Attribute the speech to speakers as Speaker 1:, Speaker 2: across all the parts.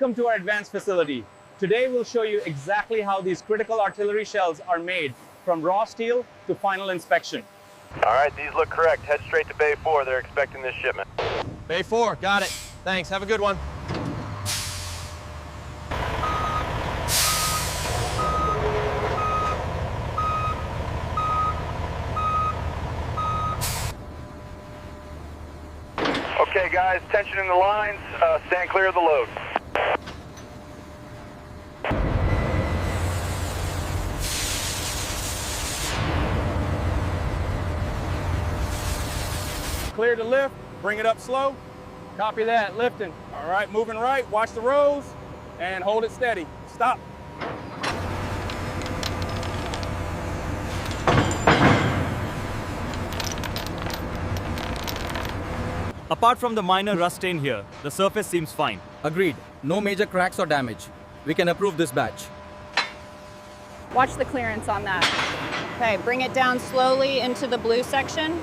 Speaker 1: Welcome to our advanced facility. Today we'll show you exactly how these critical artillery shells are made from raw steel to final inspection.
Speaker 2: All right, these look correct. Head straight to Bay 4. They're expecting this shipment.
Speaker 3: Bay 4, got it. Thanks, have a good one.
Speaker 2: Okay, guys, tension in the lines. Stand clear of the load.
Speaker 1: Clear to lift, bring it up slow. Copy that, lifting. All right, moving right, watch the rows, and hold it steady. Stop.
Speaker 4: Apart from the minor rust stain here, the surface seems fine.
Speaker 5: Agreed. No major cracks or damage. We can approve this batch.
Speaker 6: Watch the clearance on that. Okay, bring it down slowly into the blue section.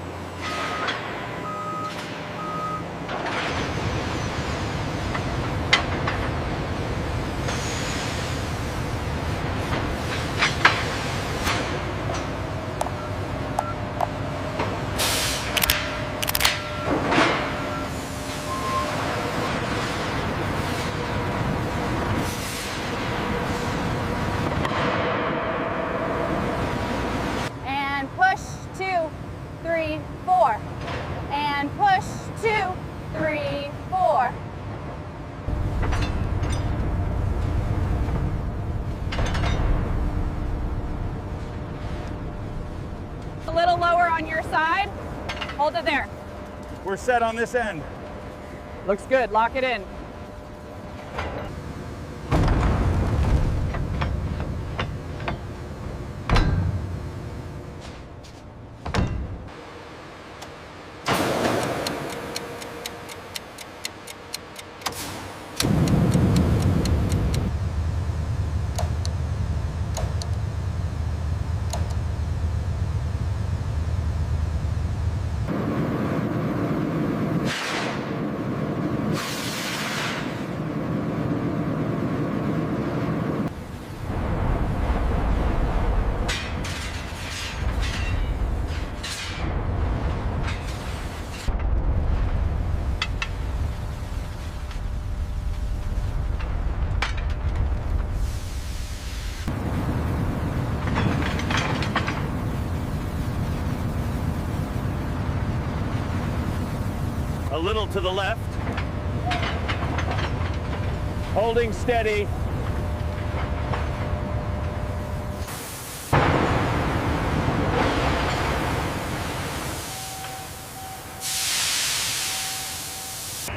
Speaker 6: Push, 2, 3, 4. And push, 2, 3, 4. A little lower on your side. Hold it there.
Speaker 1: We're set on this end.
Speaker 6: Looks good. Lock it in.
Speaker 1: A little to the left. Holding steady.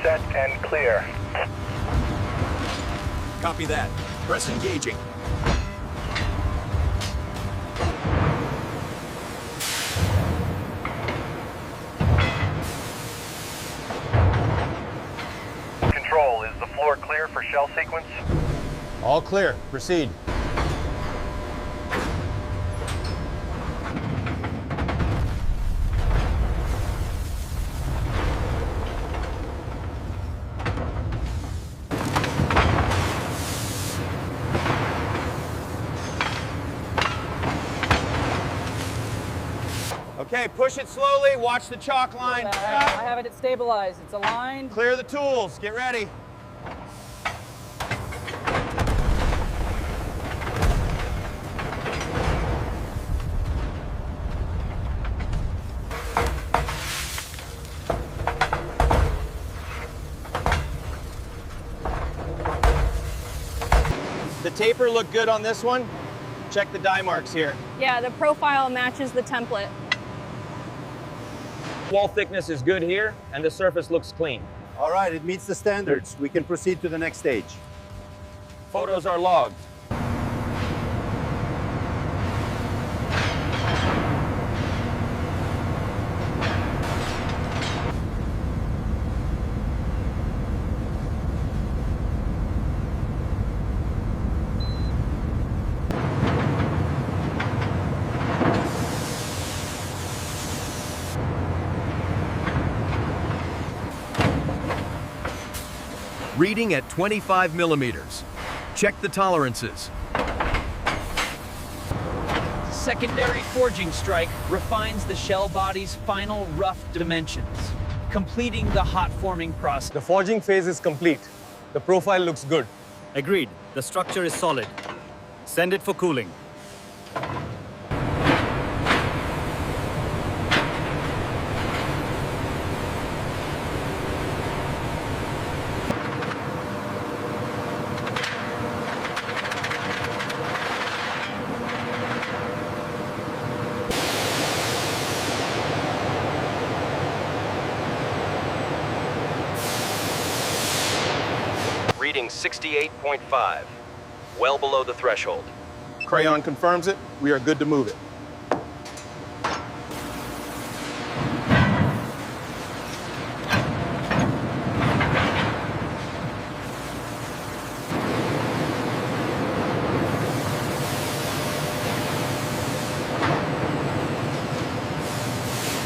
Speaker 2: Set and clear.
Speaker 7: Copy that. Press engaging.
Speaker 2: Control, is the floor clear for shell sequence?
Speaker 3: All clear, proceed.
Speaker 1: Okay, push it slowly, watch the chalk line.
Speaker 8: I have it stabilized. It's aligned.
Speaker 1: Clear the tools, get ready. The taper looked good on this one. Check the die marks here.
Speaker 6: Yeah, the profile matches the template.
Speaker 1: Wall thickness is good here, and the surface looks clean.
Speaker 9: All right, it meets the standards. We can proceed to the next stage.
Speaker 1: Photos are logged.
Speaker 7: Reading at 25 millimeters. Check the tolerances.
Speaker 10: Secondary forging strike refines the shell body's final rough dimensions, completing the hot forming process.
Speaker 1: The forging phase is complete. The profile looks good.
Speaker 4: Agreed. The structure is solid. Send it for cooling.
Speaker 3: Reading 68.5. Well below the threshold.
Speaker 1: Crayon confirms it. We are good to move it.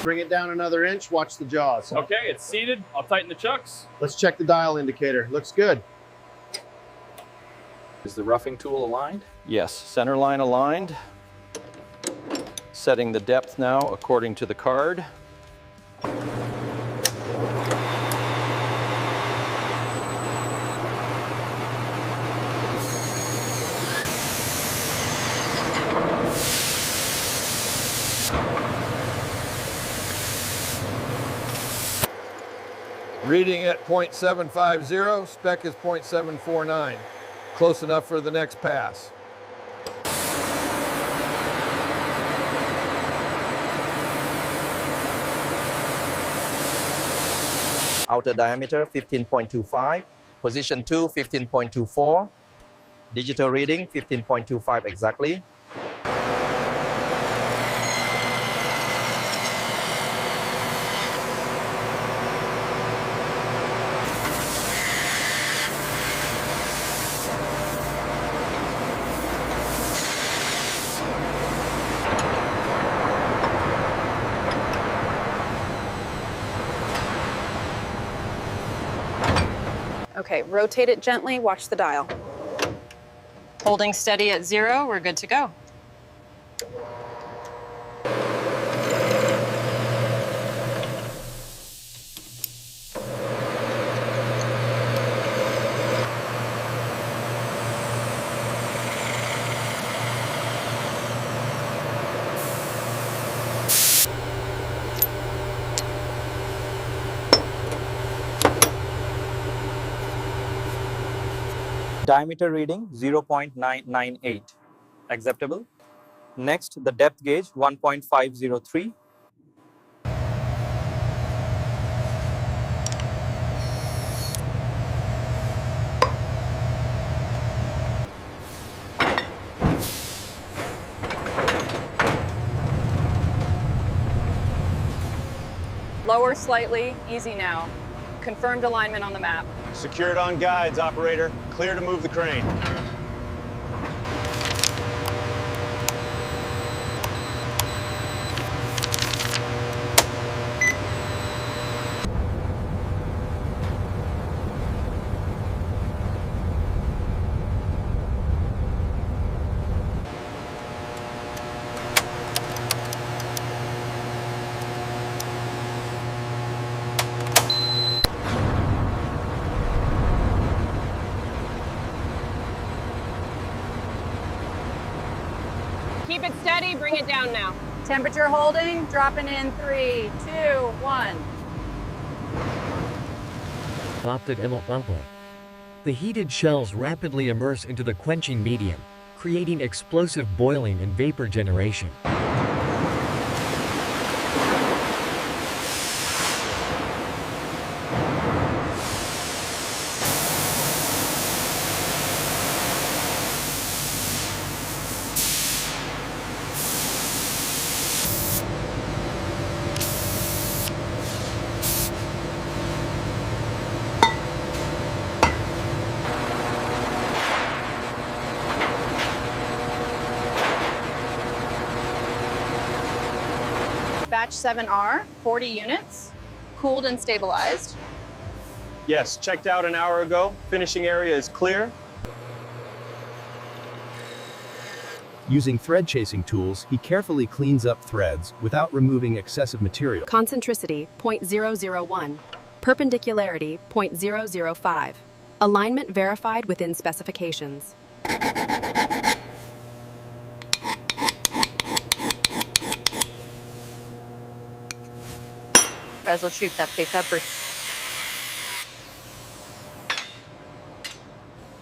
Speaker 9: Bring it down another inch, watch the jaws.
Speaker 1: Okay, it's seated. I'll tighten the chucks.
Speaker 9: Let's check the dial indicator. Looks good.
Speaker 11: Is the roughing tool aligned?
Speaker 12: Yes, center line aligned. Setting the depth now according to the card. Reading at 0.750, spec is 0.749. Close enough for the next pass.
Speaker 5: Outer diameter 15.25, position 2 15.24, digital reading 15.25 exactly.
Speaker 6: Okay, rotate it gently, watch the dial. Holding steady at 0, we're good to go.
Speaker 4: Diameter reading 0.998. Acceptable. Next, the depth gauge 1.503.
Speaker 6: Lower slightly, easy now. Confirmed alignment on the map.
Speaker 3: Secured on guides, operator. Clear to move the crane.
Speaker 6: Keep it steady, bring it down now. Temperature holding, dropping in 3, 2, 1.
Speaker 13: The heated shells rapidly immerse into the quenching medium, creating explosive boiling and vapor generation.
Speaker 6: Batch 7R, 40 units, cooled and stabilized.
Speaker 3: Yes, checked out an hour ago. Finishing area is clear.
Speaker 7: Using thread chasing tools, he carefully cleans up threads without removing excessive material.
Speaker 11: Concentricity 0.001. Perpendicularity 0.005. Alignment verified within specifications.
Speaker 14: Guys, let's shoot that pepper.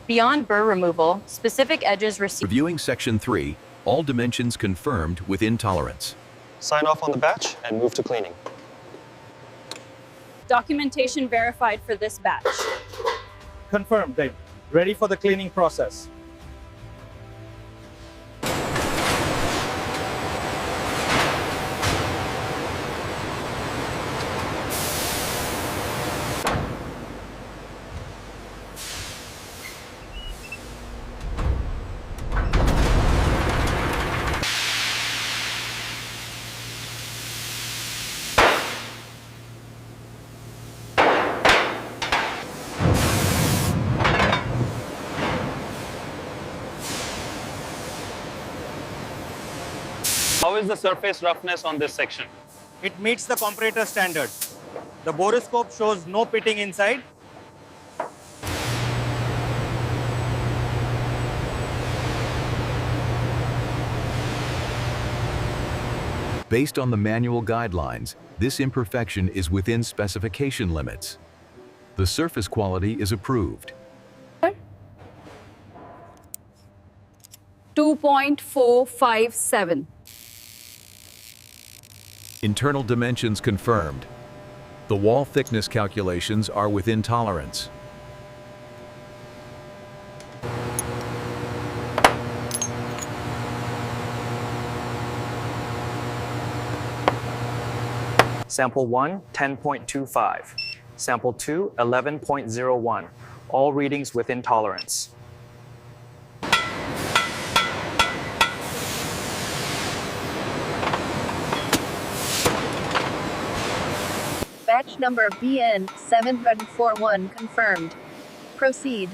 Speaker 14: Beyond burr removal, specific edges receive.
Speaker 7: Reviewing Section 3, all dimensions confirmed within tolerance.
Speaker 3: Sign off on the batch and move to cleaning.
Speaker 6: Documentation verified for this batch.
Speaker 1: Confirmed, Dave. Ready for the cleaning process.
Speaker 3: How is the surface roughness on this section?
Speaker 4: It meets the comparator standard. The borescope shows no pitting inside.
Speaker 7: Based on the manual guidelines, this imperfection is within specification limits. The surface quality is approved.
Speaker 11: 2.457.
Speaker 7: Internal dimensions confirmed. The wall thickness calculations are within tolerance.
Speaker 15: Sample 1, 10.25. Sample 2, 11.01. All readings within tolerance.
Speaker 14: Batch number BN 741 confirmed. Proceed.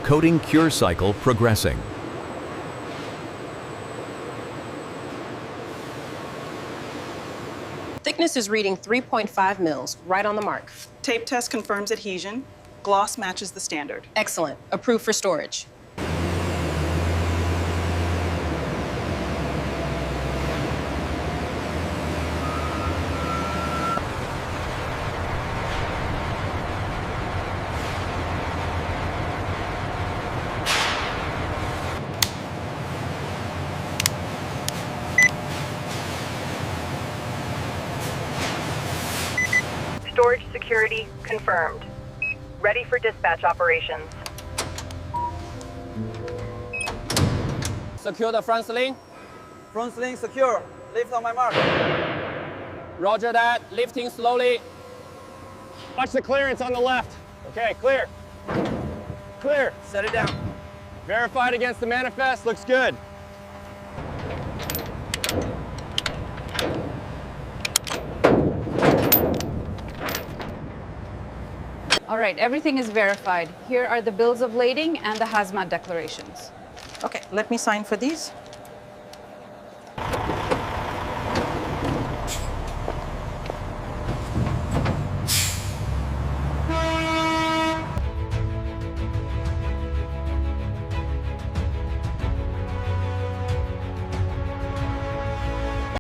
Speaker 7: Coating cure cycle progressing.
Speaker 14: Thickness is reading 3.5 mils, right on the mark.
Speaker 8: Tape test confirms adhesion. Gloss matches the standard.
Speaker 14: Excellent. Approved for storage.
Speaker 16: Storage security confirmed. Ready for dispatch operations.
Speaker 1: Secure the front sling. Front sling secure. Lift on my mark. Roger that. Lifting slowly.
Speaker 3: Watch the clearance on the left. Okay, clear. Clear.
Speaker 1: Set it down.
Speaker 3: Verified against the manifest. Looks good.
Speaker 6: All right, everything is verified. Here are the bills of lading and the hazmat declarations.
Speaker 8: Okay, let me sign for these.